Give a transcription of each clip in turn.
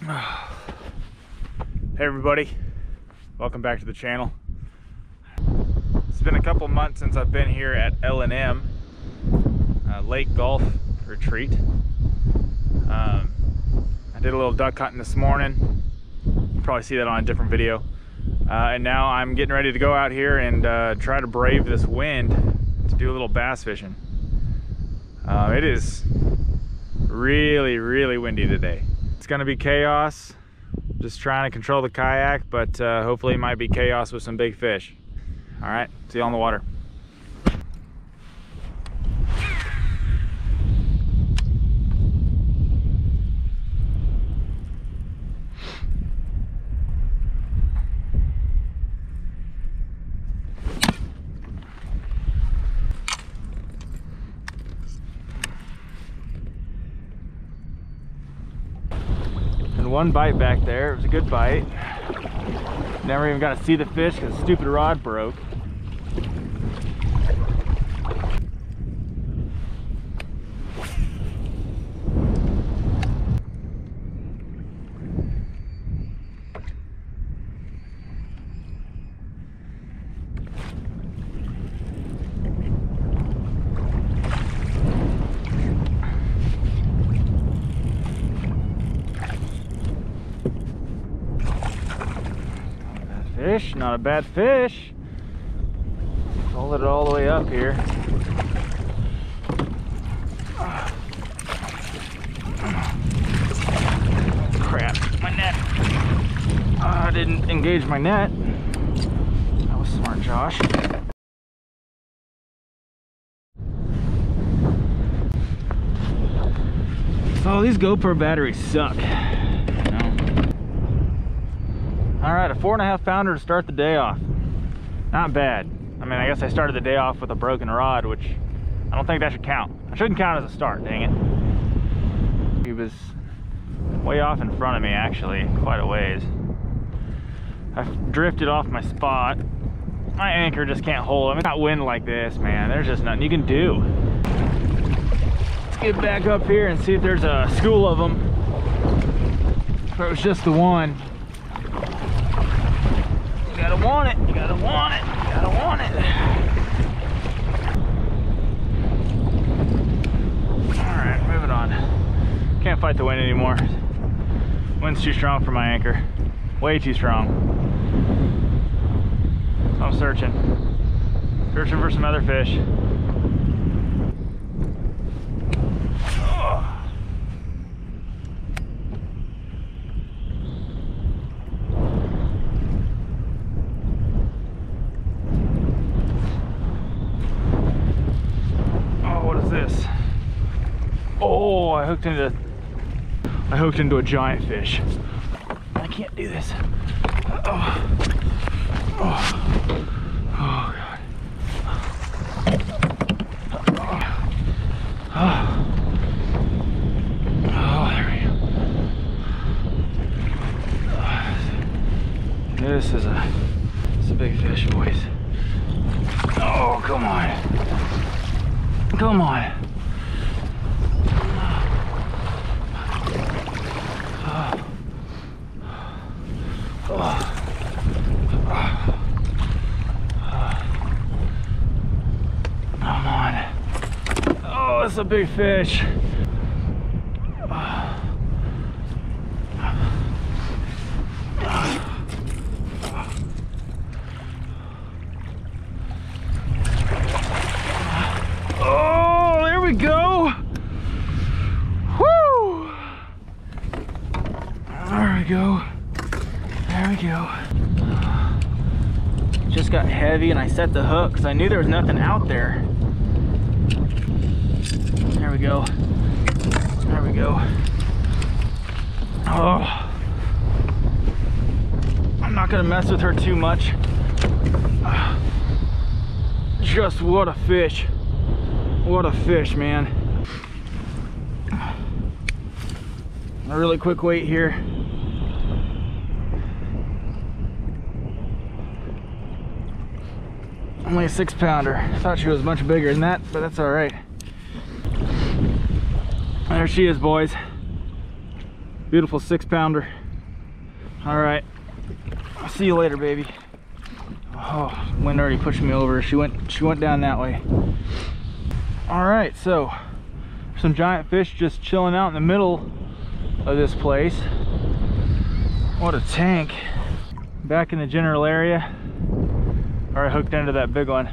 Hey everybody, welcome back to the channel. It's been a couple months since I've been here at L&M Lake Golf Retreat. I did a little duck hunting this morning. You'll probably see that on a different video. And now I'm getting ready to go out here and try to brave this wind to do a little bass fishing. It is really windy today. It's gonna be chaos. Just trying to control the kayak, but hopefully it might be chaos with some big fish. All right, see you on the water. One bite back there. It was a good bite. Never even got to see the fish because the stupid rod broke. Fish, not a bad fish. Pulled it all the way up here. Crap, my net. I didn't engage my net. That was smart, Josh. So these GoPro batteries suck. All right, a 4.5 pounder to start the day off. Not bad. I mean, I guess I started the day off with a broken rod, which I don't think that should count. It shouldn't count as a start, dang it. He was way off in front of me, actually, quite a ways. I drifted off my spot. My anchor just can't hold. I mean, not wind like this, man. There's just nothing you can do. Let's get back up here and see if there's a school of them. If it was just the one. You gotta want it, you gotta want it, you gotta want it. Alright, moving on. Can't fight the wind anymore. Wind's too strong for my anchor. Way too strong. So I'm searching. Searching for some other fish. Oh, I hooked into a giant fish. I can't do this. Oh, God. Oh, there we go. This is a big fish, boys. Oh, come on. Come on. Come on. Oh, that's a big fish. Oh, there we go. Woo! There we go. There we go. Just got heavy and I set the hook because I knew there was nothing out there. There we go. There we go. Oh. I'm not gonna mess with her too much. Just what a fish. What a fish, man. A really quick wait here. Only a 6-pounder. I thought she was much bigger than that, but that's all right. There she is, boys. Beautiful 6-pounder. All right, I'll see you later, baby. Oh, wind already pushed me over. She went down that way. All right, so some giant fish just chilling out in the middle of this place. What a tank. Back in the general area. All right, hooked into that big one.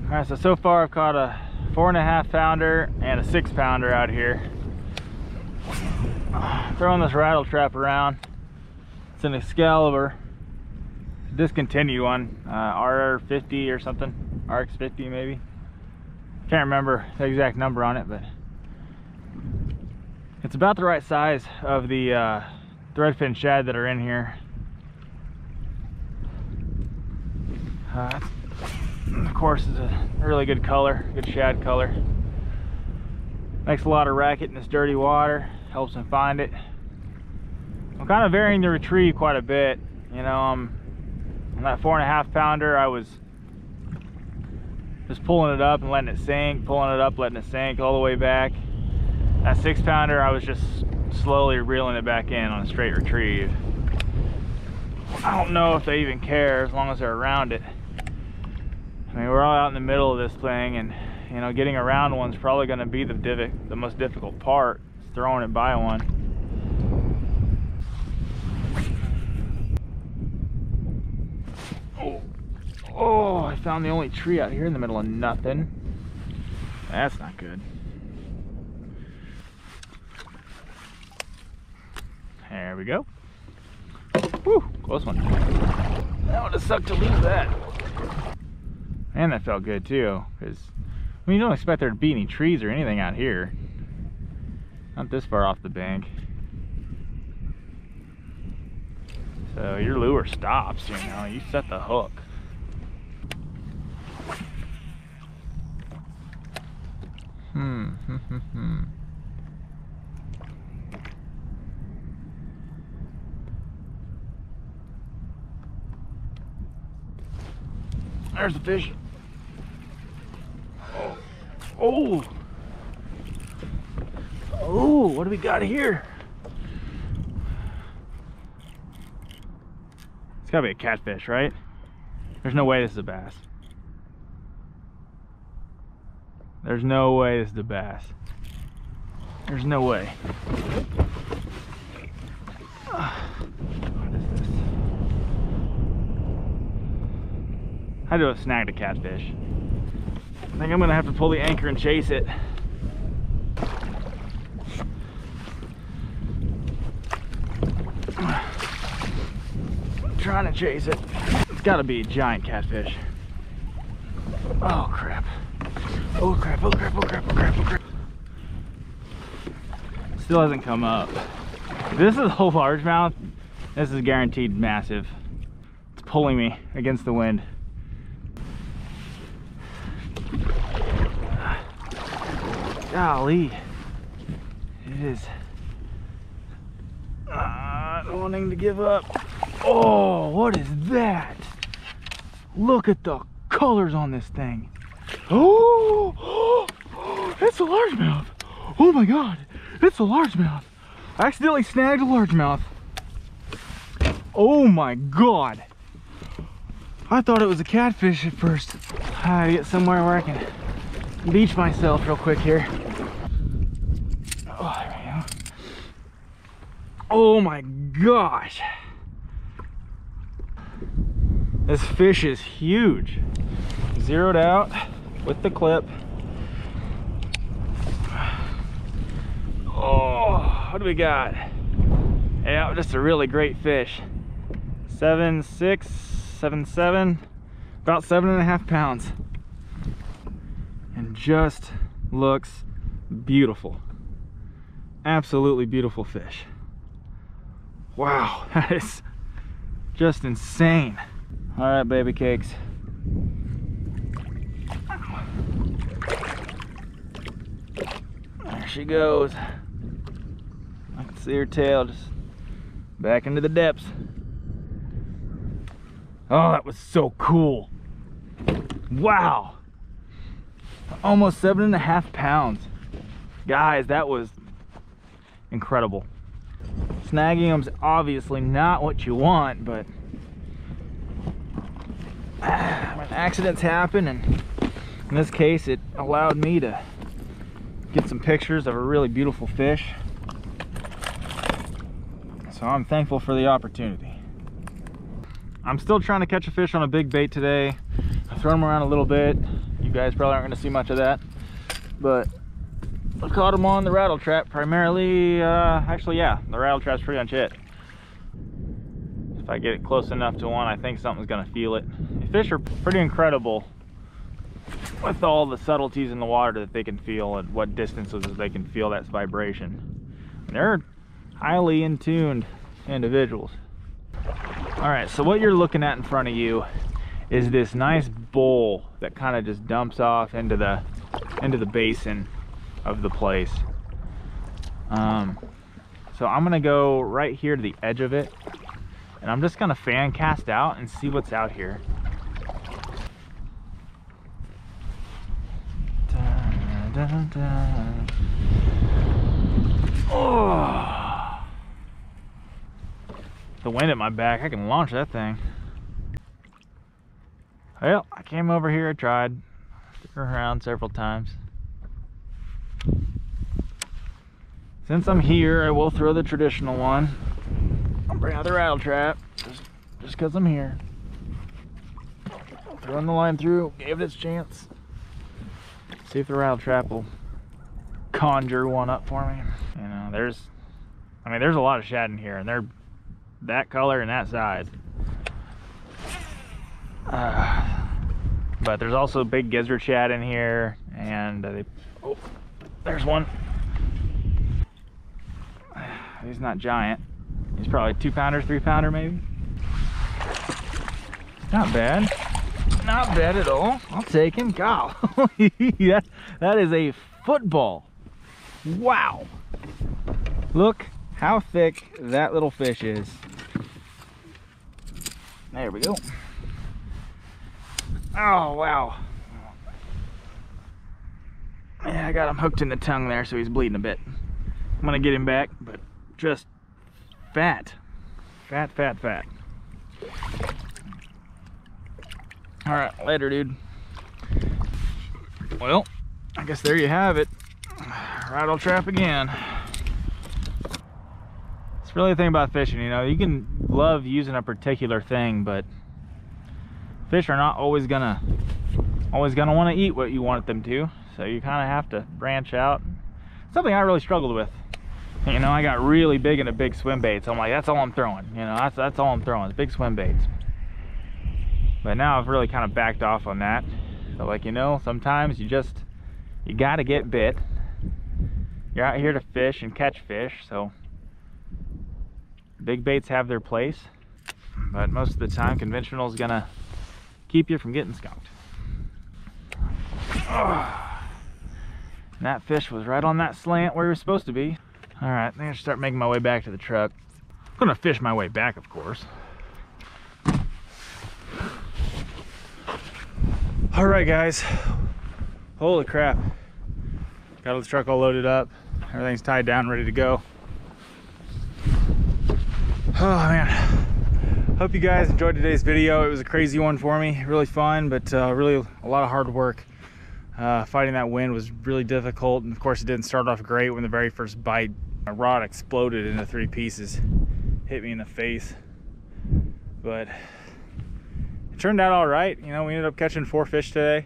All right, so far I've caught a 4.5 pounder and a 6-pounder out here. Throwing this rattle trap around. It's an Excalibur, discontinued one, R50 or something, RX50 maybe. Can't remember the exact number on it, but it's about the right size of the threadfin shad that are in here. Of course, it's a really good color, good shad color. Makes a lot of racket in this dirty water, helps them find it. I'm kind of varying the retrieve quite a bit. You know, on that 4.5 pounder, I was just pulling it up and letting it sink, pulling it up, letting it sink all the way back. That 6-pounder, I was just slowly reeling it back in on a straight retrieve. I don't know if they even care as long as they're around it. I mean, we're all out in the middle of this thing, and you know, getting around one's probably going to be the most difficult part. Is throwing it by one. Oh, I found the only tree out here in the middle of nothing. That's not good. There we go. Whew, close one. That would have sucked to lose that. And that felt good too, because I mean, you don't expect there to be any trees or anything out here. Not this far off the bank. So your lure stops, you know, you set the hook. There's the fish. Oh, oh, what do we got here? It's gotta be a catfish, right? There's no way this is a bass. There's no way this is a bass. There's no way. What is this? I do have snagged a catfish. I think I'm gonna have to pull the anchor and chase it. I'm trying to chase it. It's gotta be a giant catfish. Oh crap. Oh crap, oh crap, oh crap, oh crap, oh crap. Still hasn't come up. If this is a whole largemouth, this is guaranteed massive. It's pulling me against the wind. Golly, it is wanting to give up. Oh, what is that? Look at the colors on this thing. Oh, it's a largemouth. Oh my god, it's a largemouth. I accidentally snagged a largemouth. Oh my god, I thought it was a catfish at first. I gotta get somewhere where I can beach myself real quick here. Oh, there we go. Oh my gosh, this fish is huge. Zeroed out with the clip. Oh, what do we got? Yeah, just a really great fish. 7.6, 7.7, about 7.5 pounds. And just looks beautiful. Absolutely beautiful fish. Wow, that is just insane. All right, baby cakes. There she goes. I can see her tail just back into the depths. Oh, that was so cool. Wow. Almost 7.5 pounds. Guys, that was incredible. Snagging them's obviously not what you want, but when accidents happen, and in this case it allowed me to get some pictures of a really beautiful fish, so I'm thankful for the opportunity. I'm still trying to catch a fish on a big bait today. I've thrown them around a little bit. You guys probably aren't going to see much of that, but I caught them on the rattle trap primarily. Actually, yeah, the rattle trap's pretty much it. If I get it close enough to one, I think something's going to feel it. The fish are pretty incredible with all the subtleties in the water that they can feel and what distances they can feel that vibration. And they're highly in tuned individuals. All right, so what you're looking at in front of you is this nice bowl that kind of just dumps off into the basin of the place. So I'm gonna go right here to the edge of it, and I'm just gonna fan cast out and see what's out here. Dun, dun, dun. Oh, the wind at my back, I can launch that thing. Well, I came over here, I tried, stuck around several times. Since I'm here, I will throw the traditional one. I'll bring out the rattle trap, just because I'm here. Throwing the line through, gave it its chance. See if the rattle trap will conjure one up for me. You know, there's a lot of shad in here, and they're that color and that size. But there's also big gizzard shad in here, and oh, there's one. He's not giant. He's probably 2-pounder, 3-pounder maybe. Not bad. Not bad at all. I'll take him. Golly, that is a football. Wow. Look how thick that little fish is. There we go. Oh, wow. Yeah, I got him hooked in the tongue there, so he's bleeding a bit. I'm gonna get him back, but just fat. Fat. All right, later, dude. Well, I guess there you have it. Rattle trap again. It's really the thing about fishing, you know, you can love using a particular thing, but fish are not always gonna want to eat what you want them to, so you kind of have to branch out. Something I really struggled with. You know, I got really big into big swim baits. I'm like, that's all I'm throwing. You know, that's all I'm throwing is big swim baits. But now I've really kind of backed off on that. So, like, you know, sometimes you gotta get bit. You're out here to fish and catch fish, so big baits have their place, but most of the time conventional is gonna keep you from getting skunked. Oh, and that fish was right on that slant where he was supposed to be. All right, I'm gonna start making my way back to the truck. I'm gonna fish my way back, of course. All right, guys. Holy crap. Got the truck all loaded up. Everything's tied down, ready to go. Oh man. Hope you guys enjoyed today's video. It was a crazy one for me. Really fun, but really a lot of hard work. Fighting that wind was really difficult, and of course it didn't start off great. When the very first bite, my rod exploded into 3 pieces, hit me in the face, but it turned out all right. You know, we ended up catching 4 fish today.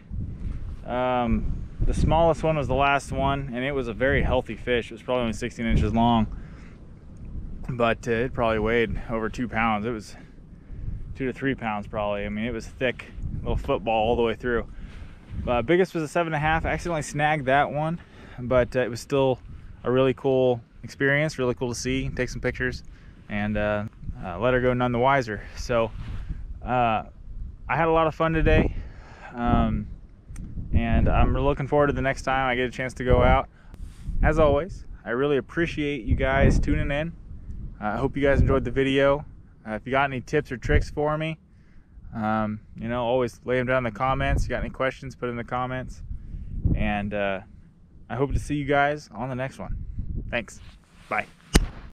The smallest one was the last one, and it was a very healthy fish. It was probably only 16 inches long, but it probably weighed over 2 pounds. It was 2 to 3 pounds probably. I mean, it was thick, little football all the way through. Biggest was a 7.5. I accidentally snagged that one, but it was still a really cool experience, really cool to see, take some pictures, and let her go none the wiser. So I had a lot of fun today, and I'm looking forward to the next time I get a chance to go out. As always, I really appreciate you guys tuning in. I hope you guys enjoyed the video. If you got any tips or tricks for me, you know, always lay them down in the comments. You got any questions, put in the comments. And I hope to see you guys on the next one. Thanks. Bye.